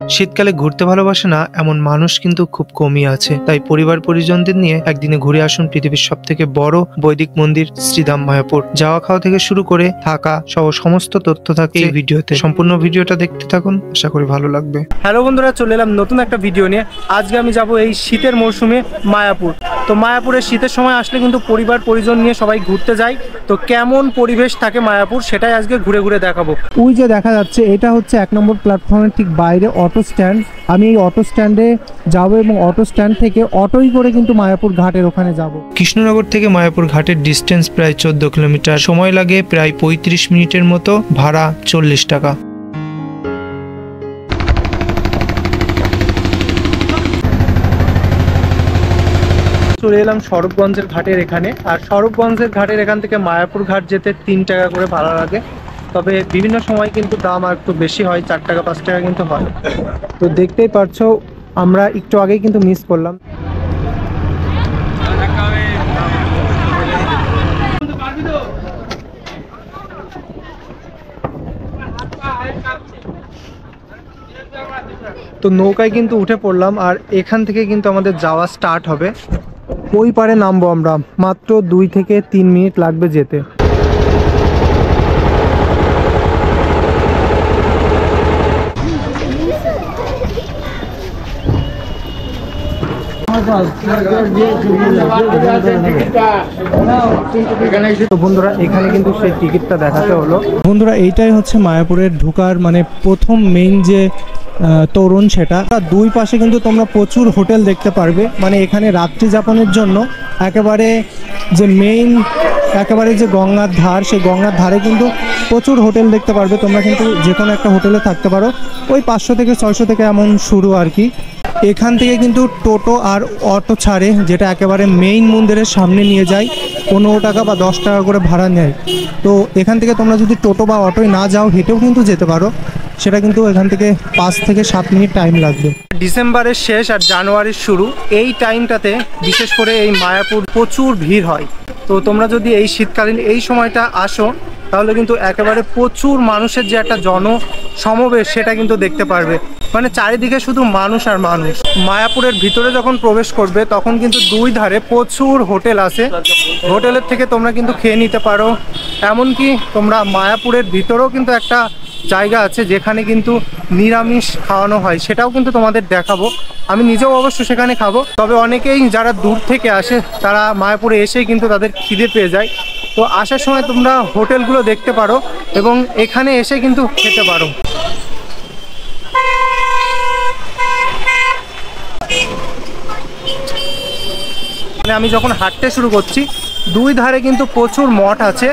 শীতকালে ঘুরতে ভালোবাসে না এমন মানুষ কিন্তু খুব কমই আছে, তাই পরিবার পরিজনদের নিয়ে একদিনে ঘুরে আসুন পৃথিবীর সব থেকে বড় বৈদিক মন্দির শ্রীধাম মায়াপুর। যাওয়া খাওয়া থেকে শুরু করে থাকা সহ সমস্ত তথ্য থাকে এই ভিডিওতে। সম্পূর্ণ ভিডিওটা দেখতে থাকুন, আশা করি ভালো লাগবে। হ্যালো বন্ধুরা, চলে এলাম নতুন একটা ভিডিও নিয়ে। আজকে আমি যাব এই শীতের মরশুমে মায়াপুর। তো মায়াপুরে শীতের সময় আসলে কিন্তু পরিবার পরিজন নিয়ে সবাই ঘুরতে যায়। তো কেমন পরিবেশ থাকে মায়াপুর সেটাই আজকে ঘুরে ঘুরে দেখাবো। ওই যে দেখা যাচ্ছে এটা হচ্ছে 1 নম্বর প্ল্যাটফর্মের ঠিক বাইরে অটো স্ট্যান্ড। আমি এই অটো স্ট্যান্ডে যাব এবং অটো স্ট্যান্ড থেকে অটোই করে কিন্তু মায়াপুর ঘাটের ওখানে যাব। কৃষ্ণনগর থেকে মায়াপুর ঘাটের ডিস্টেন্স প্রায় 14 কিলোমিটার, সময় লাগে প্রায় 35 মিনিটের মতো, ভাড়া 40 টাকা। চলে এলাম স্বরূপগঞ্জের ঘাটের এখানে। আর স্বরূপগঞ্জের ঘাটের এখান থেকে মায়াপুর ঘাট যেতে 3 টাকা করে ভাড়া লাগে। তবে বিভিন্ন সময় কিন্তু দাম আর একটু বেশি হয়, 4 টাকা 5 টাকা কিন্তু হয়। তো দেখতেই পারছো আমরা একটু আগেই কিন্তু মিস করলাম। তো নৌকায় কিন্তু উঠে পড়লাম আর এখান থেকে কিন্তু আমাদের যাওয়া স্টার্ট হবে। ওই পারে নামবো আমরা, মাত্র 2 থেকে 3 মিনিট লাগবে যেতে। বন্ধুরা এখানে কিন্তু সেই টিকিটটা দেখাতে হলো। বন্ধুরা এইটাই হচ্ছে মায়াপুরের ঢোকার মানে প্রথম মেইন যে তোরণ, সেটা দুই পাশে কিন্তু তোমরা প্রচুর হোটেল দেখতে পারবে। মানে এখানে রাত্রি যাপনের জন্য একেবারে যে মেইন একেবারে যে গঙ্গার ধার, সেই গঙ্গার ধারে কিন্তু প্রচুর হোটেল দেখতে পারবে। তোমরা কিন্তু যে কোনো একটা হোটেলে থাকতে পারো। ওই 500 থেকে 600 থেকে এমন শুরু আর কি। এখান থেকে কিন্তু টোটো আর অটো ছাড়ে, যেটা একেবারে মেইন মন্দিরের সামনে নিয়ে যায়। 15 টাকা বা 10 টাকা করে ভাড়া নেয়। তো এখান থেকে তোমরা যদি টোটো বা অটোয় না যাও, হেঁটেও কিন্তু যেতে পারো। সেটা কিন্তু এখান থেকে 5 থেকে 7 মিনিট টাইম লাগবে। ডিসেম্বরের শেষ আর জানুয়ারির শুরু, এই টাইমটাতে বিশেষ করে এই মায়াপুর প্রচুর ভিড় হয়। তো তোমরা যদি এই শীতকালীন এই সময়টা আসো তাহলে কিন্তু একেবারে প্রচুর মানুষের যে একটা জনসমাবেশ সেটা কিন্তু দেখতে পারবে। মানে চারিদিকে শুধু মানুষ আর মানুষ। মায়াপুরের ভিতরে যখন প্রবেশ করবে তখন কিন্তু দুই ধারে প্রচুর হোটেল আছে। হোটেলের থেকে তোমরা কিন্তু খেয়ে নিতে পারো। এমনকি তোমরা মায়াপুরের ভিতরেও কিন্তু একটা জায়গা আছে যেখানে কিন্তু নিরামিষ খাওয়ানো হয়, সেটাও কিন্তু তোমাদের দেখাবো। আমি নিজেও অবশ্য সেখানে খাবো। তবে অনেকেই যারা দূর থেকে আসে তারা মায়াপুরে এসেই কিন্তু তাদের খিদে পেয়ে যায়। তো আসার সময় তোমরা হোটেলগুলো দেখতে পারো এবং এখানে এসে কিন্তু খেতে পারো। আমি যখন হাঁটতে শুরু করছি, দুই ধারে কিন্তু প্রচুর মঠ আছে।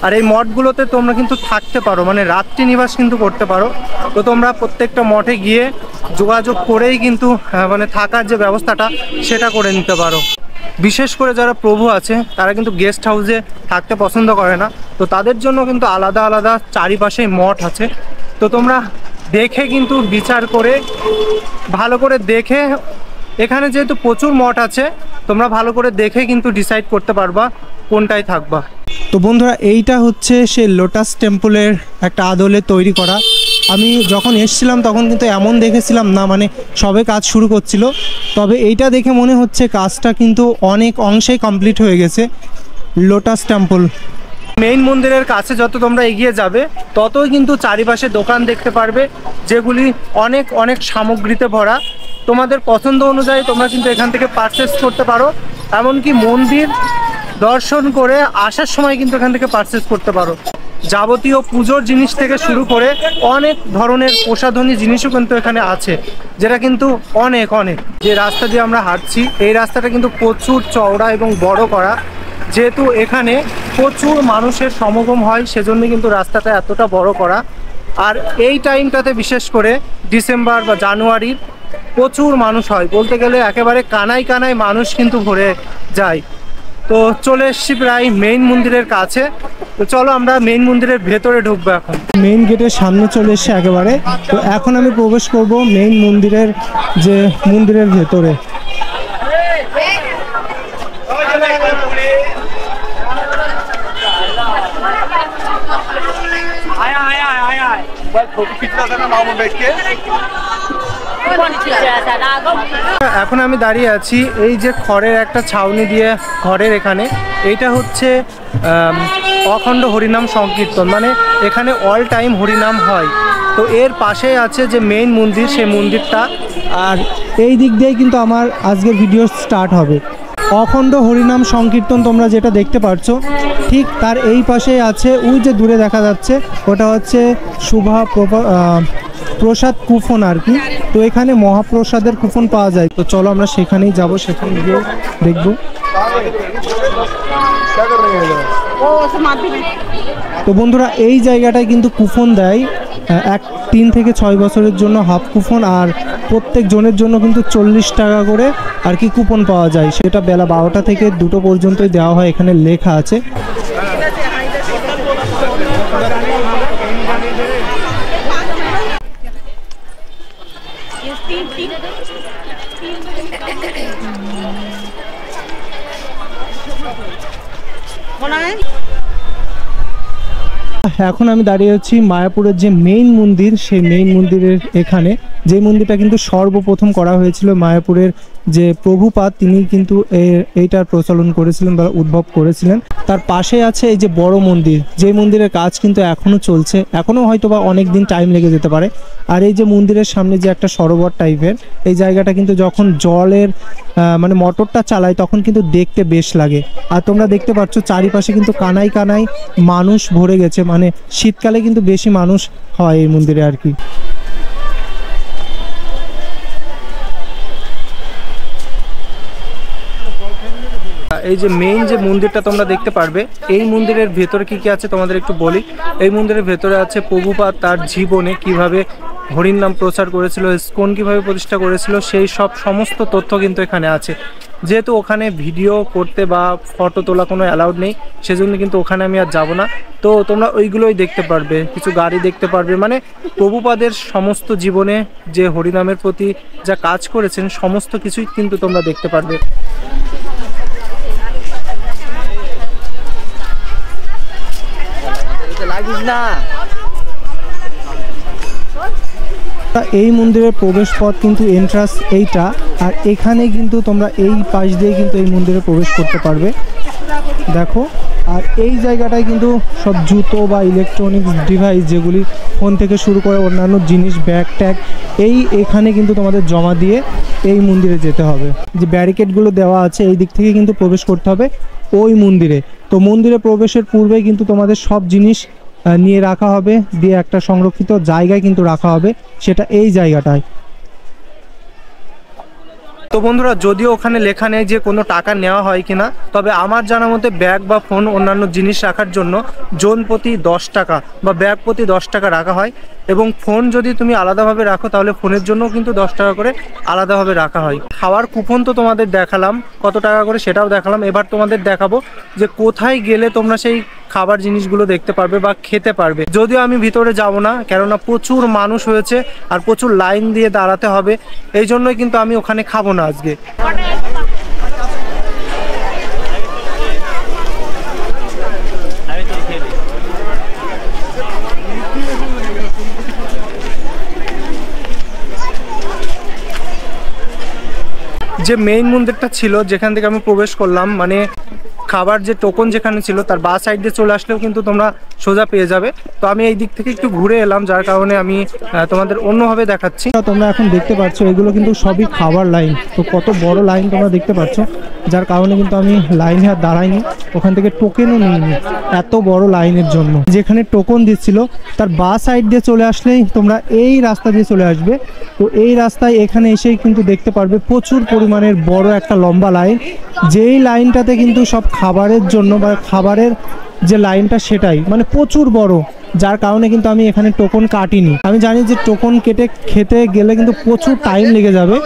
আর এই মঠগুলোতে তোমরা কিন্তু থাকতে পারো, মানে রাত্রি নিবাস কিন্তু করতে পারো। তো তোমরা প্রত্যেকটা মঠে গিয়ে যোগাযোগ করেই কিন্তু মানে থাকার যে ব্যবস্থাটা সেটা করে নিতে পারো। বিশেষ করে যারা প্রভু আছে তারা কিন্তু গেস্ট হাউসে থাকতে পছন্দ করে না। তো তাদের জন্য কিন্তু আলাদা আলাদা চারিপাশেই মঠ আছে। তো তোমরা দেখে কিন্তু বিচার করে ভালো করে দেখে, এখানে যেহেতু প্রচুর মঠ আছে তোমরা ভালো করে দেখে কিন্তু ডিসাইড করতে পারবা কোনটায় থাকবা। তো বন্ধুরা এইটা হচ্ছে সে লোটাস টেম্পলের একটা আদলে তৈরি করা। আমি যখন এসেছিলাম তখন কিন্তু এমন দেখেছিলাম না, মানে সবে কাজ শুরু করছিল। তবে এইটা দেখে মনে হচ্ছে কাজটা কিন্তু অনেক অংশেই কমপ্লিট হয়ে গেছে। লোটাস টেম্পল মেইন মন্দিরের কাছে যত তোমরা এগিয়ে যাবে ততই কিন্তু চারিপাশে দোকান দেখতে পারবে, যেগুলি অনেক অনেক সামগ্রীতে ভরা। তোমাদের পছন্দ অনুযায়ী তোমরা কিন্তু এখান থেকে পারচেস করতে পারো। এমনকি মন্দির দর্শন করে আসার সময় কিন্তু এখান থেকে পারচেস করতে পারো। যাবতীয় পুজোর জিনিস থেকে শুরু করে অনেক ধরনের প্রসাধনী জিনিসও কিন্তু এখানে আছে, যেটা কিন্তু অনেক অনেক। যে রাস্তা দিয়ে আমরা হাঁটছি এই রাস্তাটা কিন্তু প্রচুর চওড়া এবং বড় করা। যেহেতু এখানে প্রচুর মানুষের সমাগম হয় সেজন্য কিন্তু রাস্তাটা এতটা বড় করা। আর এই টাইমটাতে বিশেষ করে ডিসেম্বর বা জানুয়ারির প্রচুর মানুষ হয়, বলতে গেলে একেবারে কানায় কানায় মানুষ কিন্তু ভরে যায়। তো চলে এসছি প্রায় মেইন মন্দিরের কাছে। তো চলো আমরা মেইন মন্দিরের ভেতরে ঢুকবো। এখন মেইন গেটের সামনে চলে এসছি একেবারে। তো এখন আমি প্রবেশ করব মেইন মন্দিরের যে মন্দিরের ভেতরে। এখন আমি দাঁড়িয়ে আছি এই যে খড়ের একটা ছাউনি দিয়ে ঘরের এখানে, এইটা হচ্ছে অখণ্ড হরিনাম সংকীর্তন, মানে এখানে অল টাইম হরিনাম হয়। তো এর পাশে আছে যে মেইন মন্দির, সেই মন্দিরটা, আর এই দিক দিয়েই কিন্তু আমার আজকের ভিডিও স্টার্ট হবে। অখণ্ড হরিনাম সংকীর্তন তোমরা যেটা দেখতে পাচ্ছ ঠিক তার এই পাশে আছে, ওই যে দূরে দেখা যাচ্ছে ওটা হচ্ছে শুভা প্রসাদ কুপন আর কি। তো এখানে মহাপ্রসাদের কুপন পাওয়া যায়, তো চলো আমরা সেখানেই যাব, সেখানে গিয়ে দেখবো। তো বন্ধুরা এই জায়গাটায় কিন্তু কুপন দেয় 3 থেকে 6 বছরের জন্য হাফ কুপন, আর প্রত্যেক জনের জন্য কিন্তু 40 টাকা করে আর কি কুপন পাওয়া যায়। সেটা বেলা 12টা থেকে 2টো পর্যন্তই দেওয়া হয়, এখানে লেখা আছে। এখন আমি দাঁড়িয়ে আছি মায়াপুরের যে মেইন মন্দির, সেই মেইন মন্দিরের এখানে, যে মন্দিরটা কিন্তু সর্বপ্রথম করা হয়েছিল মায়াপুরের যে প্রভুপাদ, তিনি কিন্তু এইটার প্রচলন করেছিলেন বা উদ্ভব করেছিলেন। তার পাশে আছে এই যে বড় মন্দির, যে মন্দিরের কাজ কিন্তু এখনো চলছে, এখনো হয়তো বা অনেক দিন টাইম লেগে যেতে পারে। আর এই যে মন্দিরের সামনে যে একটা সরোবর টাইপের, এই জায়গাটা কিন্তু যখন জলের মানে মোটরটা চালায় তখন কিন্তু দেখতে বেশ লাগে। আর তোমরা দেখতে পাচ্ছ চারিপাশে কিন্তু কানায় কানায় মানুষ ভরে গেছে, মানে শীতকালে কিন্তু বেশি মানুষ হয় এই মন্দিরে আর কি। এই যে মেইন যে মন্দিরটা তোমরা দেখতে পারবে, এই মন্দিরের ভেতরে কি কি আছে তোমাদের একটু বলি। এই মন্দিরের ভেতরে আছে প্রভুপাদ তার জীবনে কিভাবে হরির নাম প্রচার করেছিল, ইসকন কিভাবে প্রতিষ্ঠা করেছিল, সেই সব সমস্ত তথ্য কিন্তু এখানে আছে। যেহেতু ওখানে ভিডিও করতে বা ফটো তোলা কোনো অ্যালাউড নেই, সেজন্য কিন্তু ওখানে আমি আর যাব না। তো তোমরা ওইগুলোই দেখতে পারবে, কিছু গাড়ি দেখতে পারবে, মানে প্রভুপাদের সমস্ত জীবনে যে হরিনামের প্রতি যা কাজ করেছেন সমস্ত কিছুই কিন্তু তোমরা দেখতে পারবে। এই মন্দিরের প্রবেশ পথ কিন্তু এন্ট্রান্স এইটা, আর এখানে কিন্তু তোমরা এই পাশ দিয়ে কিন্তু এই মন্দিরে প্রবেশ করতে পারবে, দেখো। আর এই জায়গাটায় কিন্তু সব জুতো বা ইলেকট্রনিক্স ডিভাইস, যেগুলি ফোন থেকে শুরু করে অন্যান্য জিনিস, ব্যাগ ট্যাগ, এখানে কিন্তু তোমাদের জমা দিয়ে এই মন্দিরে যেতে হবে। যে ব্যারিকেডগুলো দেওয়া আছে এই দিক থেকে কিন্তু প্রবেশ করতে হবে ওই মন্দিরে। তো মন্দিরে প্রবেশের পূর্বেই কিন্তু তোমাদের সব জিনিস নিয়ে রাখা হবে, দিয়ে একটা সংরক্ষিত জায়গায় কিন্তু রাখা হবে, সেটা এই জায়গাটায়। তো বন্ধুরা, যদিও ওখানে লেখা নেই যে কোনো টাকা নেওয়া হয় কিনা, তবে আমার জানা মতে ব্যাগ বা ফোন অন্যান্য জিনিস রাখার জন্য জন প্রতি 10 টাকা বা ব্যাগ প্রতি 10 টাকা রাখা হয়। এবং ফোন যদি তুমি আলাদাভাবে রাখো তাহলে ফোনের জন্য কিন্তু 10 টাকা করে আলাদাভাবে রাখা হয়। খাওয়ার কুপন তো তোমাদের দেখালাম, কত টাকা করে সেটাও দেখালাম। এবার তোমাদের দেখাবো যে কোথায় গেলে তোমরা সেই খাবার জিনিসগুলো দেখতে পারবে বা খেতে পারবে। যদিও আমি ভিতরে যাব না, কেননা প্রচুর মানুষ হয়েছে আর প্রচুর লাইন দিয়ে দাঁড়াতে হবে, এই জন্যই কিন্তু আমি ওখানে খাবো না আজকে। যে মেইন মন্দিরটা ছিল যেখান থেকে আমি প্রবেশ করলাম, মানে খাবার যে টোকন যেখানে ছিল তার বাঁ সাইড দিয়ে চলে আসলেও কিন্তু তোমরা সোজা পেয়ে যাবে। তো আমি এই দিক থেকে একটু ঘুরে এলাম, যার কারণে আমি তোমাদের অন্যভাবে দেখাচ্ছি। তোমরা এখন দেখতে পাচ্ছ এগুলো কিন্তু সবই খাবার লাইন। তো কত বড় লাইন তোমরা দেখতে পাচ্ছ, যার কারণে কিন্তু আমি লাইনে আর দাঁড়াইনি, ওখান থেকে টোকেনও নিইনি এত বড় লাইনের জন্য। যেখানে টোকন দিচ্ছিল তার বাঁ সাইড দিয়ে চলে আসলেই তোমরা এই রাস্তা দিয়ে চলে আসবে। তো এই রাস্তায় এখানে এসেই কিন্তু দেখতে পারবে প্রচুর পরিমাণের বড় একটা লম্বা লাইন, যেই লাইনটাতে কিন্তু সব খাবারের জন্য বা খাবারের যে লাইনটা সেটাই মানে প্রচুর বড়, যার কারণে কিন্তু আমি এখানে টোকন কাটিনি। আমি জানি যে টোকন কেটে খেতে গেলে কিন্তু প্রচুর টাইম লেগে যাবে,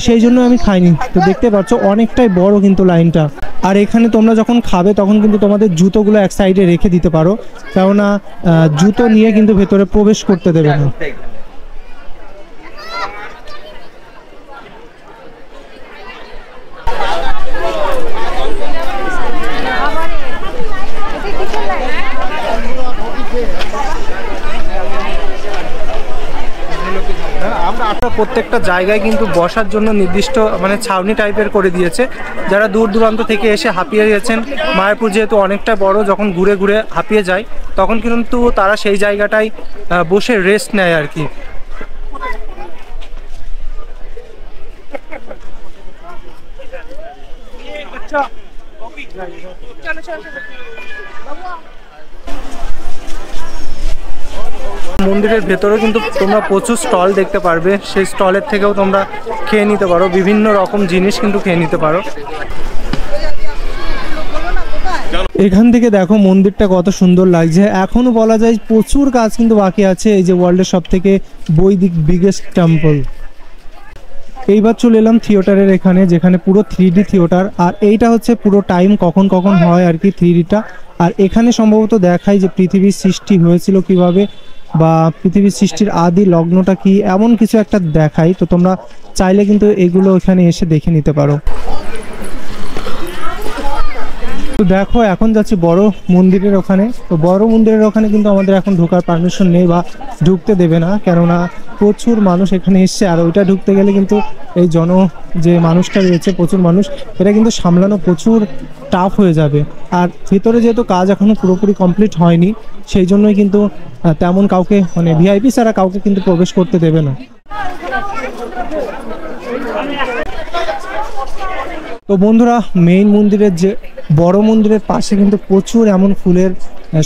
সেই জন্য আমি খাইনি। তো দেখতে পাচ্ছ অনেকটাই বড় কিন্তু লাইনটা। আর এখানে তোমরা যখন খাবে তখন কিন্তু তোমাদের জুতোগুলো এক সাইডে রেখে দিতে পারো, কেননা জুতো নিয়ে কিন্তু ভেতরে প্রবেশ করতে দেবে না। প্রত্যেকটা জায়গায় কিন্তু বসার জন্য নির্দিষ্ট মানে ছাউনি টাইপের করে দিয়েছে। যারা দূর দূরান্ত থেকে এসে হাঁপিয়ে গেছেন, মায়াপুর যেহেতু অনেকটা বড়, যখন ঘুরে ঘুরে হাঁপিয়ে যায় তখন কিন্তু তারা সেই জায়গাটায় বসে রেস্ট নেয় আর কি। মন্দিরের ভেতরে কিন্তু তোমরা প্রচুর স্টল দেখতে পারবে, সেই স্টলের থেকেও তোমরা খেয়ে নিতে পারো, বিভিন্ন রকম জিনিস কিন্তু খেয়ে নিতে পারো। এখান থেকে দেখো মন্দিরটা কত সুন্দর লাগছে। এখনো বলা যায় প্রচুর কাজ কিন্তু বাকি আছে। এই যে ওয়ার্ল্ডের সব থেকে বৈদিক বিগেস্ট টেম্পল। এইবার চলে এলাম থিয়েটারের এখানে, যেখানে পুরো 3D থিয়েটার। আর এইটা হচ্ছে পুরো টাইম কখন কখন হয় আর কি 3Dটা। আর এখানে সম্ভবত দেখায় যে পৃথিবীর সৃষ্টি হয়েছিল কিভাবে, বা পৃথিবীর সৃষ্টির আদি লগ্নটা কি, এমন কিছু একটা দেখায়। তো তোমরা চাইলে কিন্তু এগুলো এখানে এসে দেখে নিতে পারো। তো দেখো এখন যাচ্ছি বড় মন্দিরের ওখানে। তো বড় মন্দিরের ওখানে কিন্তু আমাদের এখন ঢোকার পারমিশন নেই বা ঢুকতে দেবে না, কেননা প্রচুর মানুষ এখানে এসছে। আর ওইটা ঢুকতে গেলে কিন্তু এই যে মানুষটা রয়েছে, প্রচুর মানুষ, এটা কিন্তু সামলানো প্রচুর টাফ হয়ে যাবে। আর ভিতরে যেহেতু কাজ এখনো পুরোপুরি কমপ্লিট হয়নি, সেই জন্যই কিন্তু তেমন কাউকে মানে ভিআইপি ছাড়া কাউকে কিন্তু প্রবেশ করতে দেবে না। তো বন্ধুরা, মেইন মন্দিরের যে বড় মন্দিরের পাশে কিন্তু প্রচুর এমন ফুলের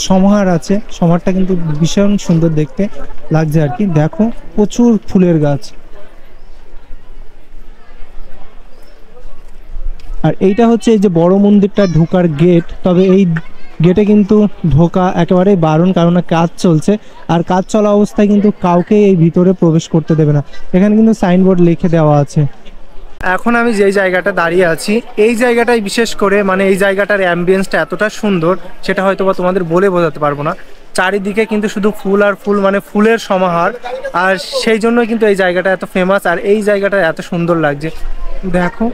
সমাহার আছে। সমাহারটা কিন্তু ভীষণ সুন্দর দেখতে লাগছে আর কি। দেখো প্রচুর ফুলের গাছ। আর এইটা হচ্ছে এই যে বড় মন্দিরটা ঢোকার গেট। তবে এই গেটে কিন্তু ঢোকা একেবারেই বারণ, কারণ কাজ চলছে। আর কাজ চলা অবস্থায় কিন্তু কাউকে এই ভিতরে প্রবেশ করতে দেবে না। এখানে কিন্তু সাইনবোর্ড লিখে দেওয়া আছে। এখন আমি যেই জায়গাটা দাঁড়িয়ে আছি, এই জায়গাটাই বিশেষ করে মানে এই জায়গাটার অ্যাম্বিয়েন্সটা এতটা সুন্দর, সেটা হয়তো বা তোমাদের বলে বোঝাতে পারবো না। চারিদিকে কিন্তু শুধু ফুল আর ফুল, মানে ফুলের সমাহার। আর সেই জন্যই কিন্তু এই জায়গাটা এত ফেমাস, আর এই জায়গাটা এত সুন্দর লাগছে। দেখো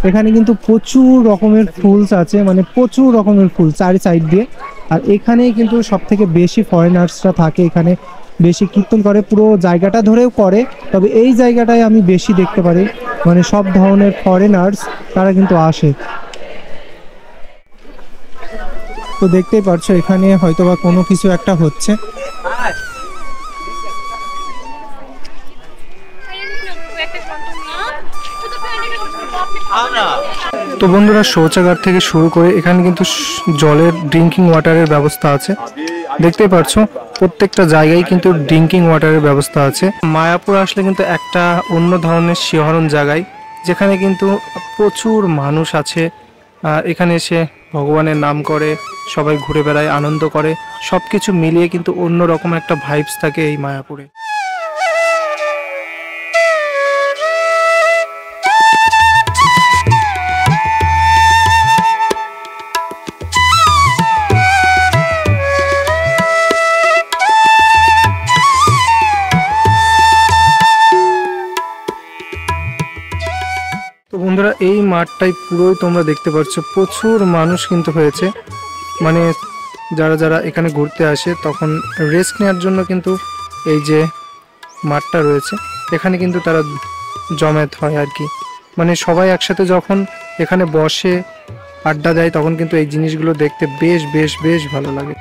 এখানে কিন্তু প্রচুর রকমের ফুলস আছে, মানে প্রচুর রকমের ফুল চারি সাইড দিয়ে। আর এখানেই কিন্তু সব থেকে বেশি ফরেনার্সরা থাকে, এখানে বেশি কীর্তন করে, পুরো জায়গাটা ধরেও করে। তবে এই জায়গাটায় আমি বেশি দেখতে পারি, মানে সব ধরনের ফরেনার্স তারা কিন্তু আসে। তো দেখতেই পারছো এখানে হয়তোবা কোনো কিছু একটা হচ্ছে। তো বন্ধুরা, শৌচাগার থেকে শুরু করে এখানে কিন্তু জলের ড্রিঙ্কিং ওয়াটারের ব্যবস্থা আছে। দেখতেই পারছো প্রত্যেকটা জায়গায় কিন্তু ড্রিঙ্কিং ওয়াটারের ব্যবস্থা আছে। মায়াপুর আসলে কিন্তু একটা অন্য ধরনের শিহরণ জায়গায়, যেখানে কিন্তু প্রচুর মানুষ আছে। এখানে এসে ভগবানের নাম করে, সবাই ঘুরে বেড়ায়, আনন্দ করে, সব কিছু মিলিয়ে কিন্তু অন্যরকম একটা ভাইবস থাকে এই মায়াপুরে। বন্ধুরা, এই মাঠটাই পুরোই তোমরা দেখতে পাচ্ছ, প্রচুর মানুষ কিন্তু হয়েছে। মানে যারা যারা এখানে ঘুরতে আসে তখন রেস্ট নেওয়ার জন্য কিন্তু এই যে মাঠটা রয়েছে, এখানে কিন্তু তারা জমায়েত হয় আর কি। মানে সবাই একসাথে যখন এখানে বসে আড্ডা দেয়, তখন কিন্তু এই জিনিসগুলো দেখতে বেশ বেশ বেশ ভালো লাগে।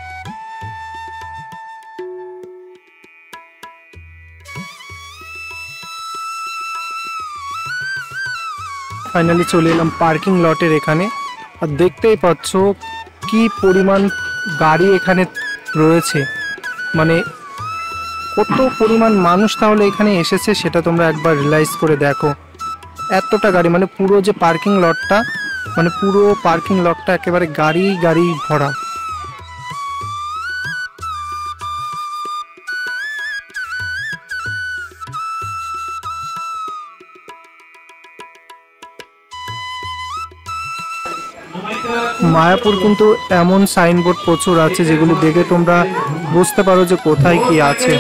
ফাইনালি চলে এলাম পার্কিং লটের এখানে। আর দেখতেই পাচ্ছ কি পরিমাণ গাড়ি এখানে রয়েছে, মানে কত পরিমাণ মানুষ তাহলে এখানে এসেছে সেটা তোমরা একবার রিয়েলাইজ করে দেখো। এতটা গাড়ি, মানে পুরো যে পার্কিং লটটা, মানে পুরো পার্কিং লটটা একেবারে গাড়ি গাড়ি ভরা। মায়াপুর কিন্তু এমন সাইনবোর্ড প্রচুর আছে যেগুলো দেখে তোমরা বুঝতে পারো যে কোথায় কি আছে।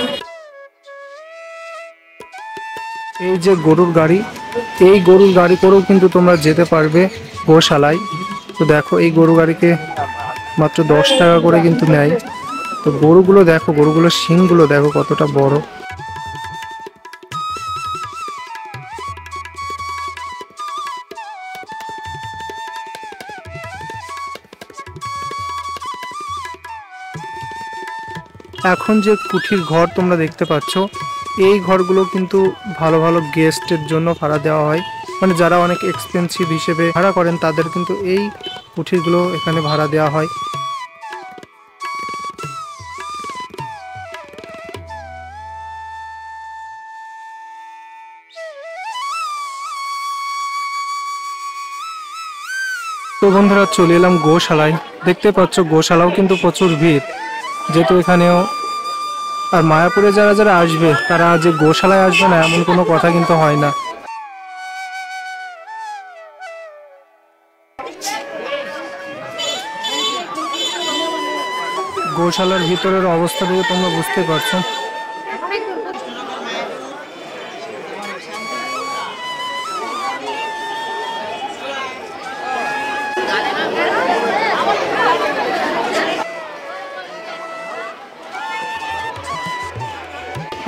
এই যে গরুর গাড়ি, এই গরুর গাড়ি করেও কিন্তু তোমরা যেতে পারবে গোশালায়। তো দেখো এই গরু গাড়িকে মাত্র 10 টাকা করে কিন্তু নেয়। তো গরুগুলো দেখো, গরুগুলোর শিংগুলো দেখো কতটা বড়। এখন যে কুঠির ঘর তোমরা দেখতে পাচ্ছ, এই ঘরগুলো কিন্তু ভালো ভালো গেস্টের জন্য ভাড়া দেওয়া হয়। মানে যারা অনেক এক্সপেন্সিভ হিসেবে ভাড়া করেন তাদের কিন্তু এই কুঠিরগুলো এখানে ভাড়া দেওয়া হয়। তো বন্ধুরা চলে এলাম গোশালায়। দেখতে পাচ্ছ গোশালাও কিন্তু প্রচুর ভিড়, যেহেতু এখানেও। আর মায়াপুরে যারা যারা আসবে তারা যে গোশালায় আসবে না এমন কোনো কথা কিন্তু হয় না। গোশালার ভিতরের অবস্থা দেখে তোমরা বুঝতে পারছো।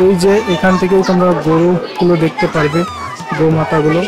এই যে এখান থেকেও তোমরা গরুগুলো দেখতে পারবে, গোমাতাগুলো।